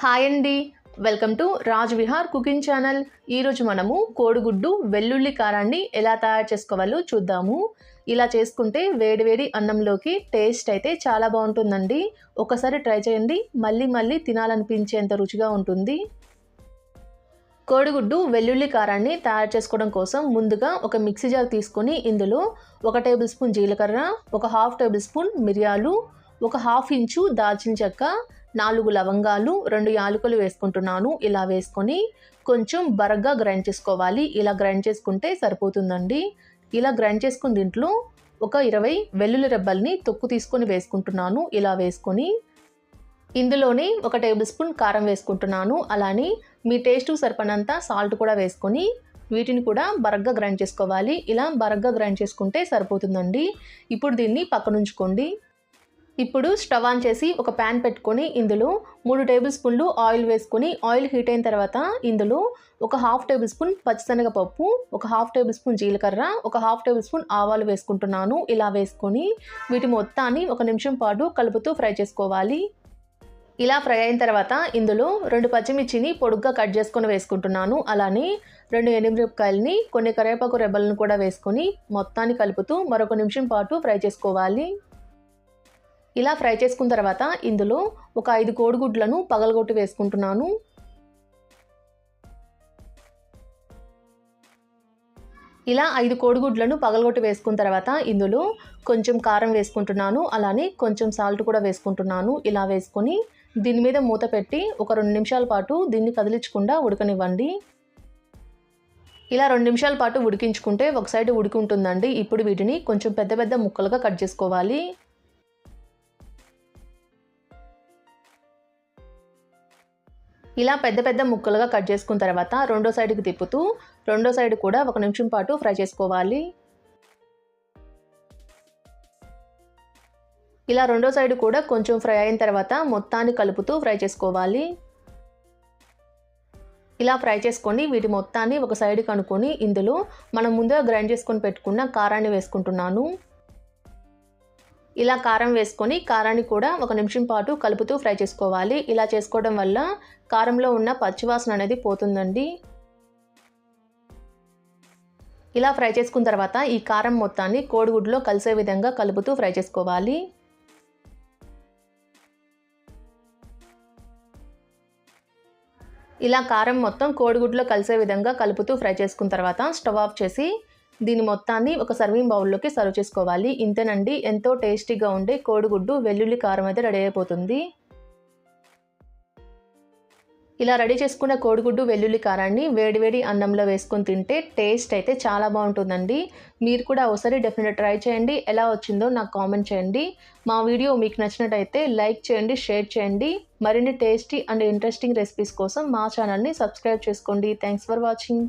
Hi అండి, welcome to Raj Vihar cooking channel. ఈరోజు మనము కోడిగుడ్డు వెల్లుల్లి కారాన్ని ఎలా తయారు చేసుకోవాలో చూద్దాము. ఇలా చేసుకుంటే వేడివేడి అన్నంలోకి టేస్ట్ అయితే చాలా బాగుంటుందండి. ఒకసారి ట్రై చేయండి, మళ్ళీ మళ్ళీ తినాలనిపించేంత రుచిగా ఉంటుంది. కోడిగుడ్డు వెల్లుల్లి కారాన్ని తయారు చేసుకోవడం కోసం ముందుగా ఒక మిక్సీ జార్ తీసుకొని ఇందులో 1 టేబుల్ స్పూన్ జీలకర్ర, ఒక 1/2 టేబుల్ స్పూన్ మిరియాలు, ఒక 1/2 ఇంచు దాల్చిన చెక్క, 4 లవంగాలు, 2 యాలకులు వేసుకుంటున్నాను. ఇలా వేసుకొని కొంచెం బరగ్గా గ్రైండ్ చేసుకోవాలి. ఇలా గ్రైండ్ చేసుకుంటే సరిపోతుందండి. ఇలా గ్రైండ్ చేసుకున్న దీంట్లో ఒక 20 వెల్లుల్లి రెబ్బల్ని తొక్కు తీసుకొని వేసుకుంటున్నాను. ఇలా వేసుకొని ఇందులోనే 1 టేబుల్ స్పూన్ కారం వేసుకుంటున్నాను. అలానే మీ టేస్ట్కి సరిపడినంత సాల్ట్ కూడా వేసుకొని వీటిని కూడా బరగ్గా గ్రైండ్ చేసుకోవాలి. ఇలా బరగ్గా గ్రైండ్ చేసుకుంటే సరిపోతుందండి. ఇప్పుడు దీన్ని పక్కన ఉంచుకోండి. ఇప్పుడు స్టవ్ ఆన్ చేసి ఒక ప్యాన్ పెట్టుకొని ఇందులో 3 టేబుల్ స్పూన్లు ఆయిల్ వేసుకొని ఆయిల్ హీట్ అయిన తర్వాత ఇందులో ఒక 1/2 టేబుల్ స్పూన్ పచ్చిశనగపప్పు, ఒక 1/2 టేబుల్ స్పూన్ జీలకర్ర, ఒక 1/2 టేబుల్ స్పూన్ ఆవాలు వేసుకుంటున్నాను. ఇలా వేసుకొని వీటి మొత్తాన్ని 1 నిమిషం పాటు కలుపుతూ ఫ్రై చేసుకోవాలి. ఇలా ఫ్రై అయిన తర్వాత ఇందులో 2 పచ్చిమిర్చిని పొడుగ్గా కట్ చేసుకొని వేసుకుంటున్నాను. అలానే 2 ఎండుమిరపకాయలని, కొన్ని కరివేపాకు రెబ్బలను కూడా వేసుకొని మొత్తాన్ని కలుపుతూ మరొక నిమిషం పాటు ఫ్రై చేసుకోవాలి. ఇలా ఫ్రై చేసుకున్న తర్వాత ఇందులో ఒక 5 కోడిగుడ్లను పగలగొట్టి వేసుకుంటున్నాను. ఇలా 5 కోడిగుడ్లను పగలగొట్టి వేసుకున్న తర్వాత ఇందులో కొంచెం కారం వేసుకుంటున్నాను. అలానే కొంచెం సాల్ట్ కూడా వేసుకుంటున్నాను. ఇలా వేసుకొని దీని మీద మూత పెట్టి ఒక 2 నిమిషాల పాటు దీన్ని కదిలించకుండా ఉడకనివ్వండి. ఇలా 2 నిమిషాల పాటు ఉడికించుకుంటే ఒక సైడ్ ఉడికి ఉంటుందండి. ఇప్పుడు వీటిని కొంచెం పెద్ద పెద్ద ముక్కలుగా కట్ చేసుకోవాలి. ఇలా పెద్ద పెద్ద ముక్కలుగా కట్ చేసుకున్న తర్వాత రెండో సైడ్కి తిప్పుతూ రెండో సైడ్ కూడా 1 నిమిషం పాటు ఫ్రై చేసుకోవాలి. ఇలా రెండో సైడ్ కూడా కొంచెం ఫ్రై అయిన తర్వాత మొత్తాన్ని కలుపుతూ ఫ్రై చేసుకోవాలి. ఇలా ఫ్రై చేసుకొని వీటి మొత్తాన్ని ఒక సైడ్కి అనుకొని ఇందులో మనం ముందుగా గ్రైండ్ చేసుకొని పెట్టుకున్న కారాన్ని వేసుకుంటున్నాను. ఇలా కారం వేసుకొని కారాన్ని కూడా 1 నిమిషం పాటు కలుపుతూ ఫ్రై చేసుకోవాలి. ఇలా చేసుకోవడం వల్ల కారంలో ఉన్న పచ్చివాసన అనేది పోతుందండి. ఇలా ఫ్రై చేసుకున్న తర్వాత ఈ కారం మొత్తాన్ని కోడిగుడ్లో కలిసే విధంగా కలుపుతూ ఫ్రై చేసుకోవాలి. ఇలా కారం మొత్తం కోడిగుడ్లో కలిసే విధంగా కలుపుతూ ఫ్రై చేసుకున్న తర్వాత స్టవ్ ఆఫ్ చేసి దీని మొత్తాన్ని ఒక సర్వింగ్ బౌల్లోకి సర్వ్ చేసుకోవాలి. ఇంతేనండి, ఎంతో టేస్టీగా ఉండే కోడిగుడ్డు వెల్లుల్లి కారం అయితే రెడీ అయిపోతుంది. ఇలా రెడీ చేసుకున్న కోడిగుడ్డు వెల్లుల్లి కారాన్ని వేడివేడి అన్నంలో వేసుకొని తింటే టేస్ట్ అయితే చాలా బాగుంటుందండి. మీరు కూడా ఒకసారి డెఫినెట్గా ట్రై చేయండి. ఎలా వచ్చిందో నాకు కామెంట్ చేయండి. మా వీడియో మీకు నచ్చినట్టయితే లైక్ చేయండి, షేర్ చేయండి. మరిన్ని టేస్టీ అండ్ ఇంట్రెస్టింగ్ రెసిపీస్ కోసం మా ఛానల్ని సబ్స్క్రైబ్ చేసుకోండి. Thanks for watching.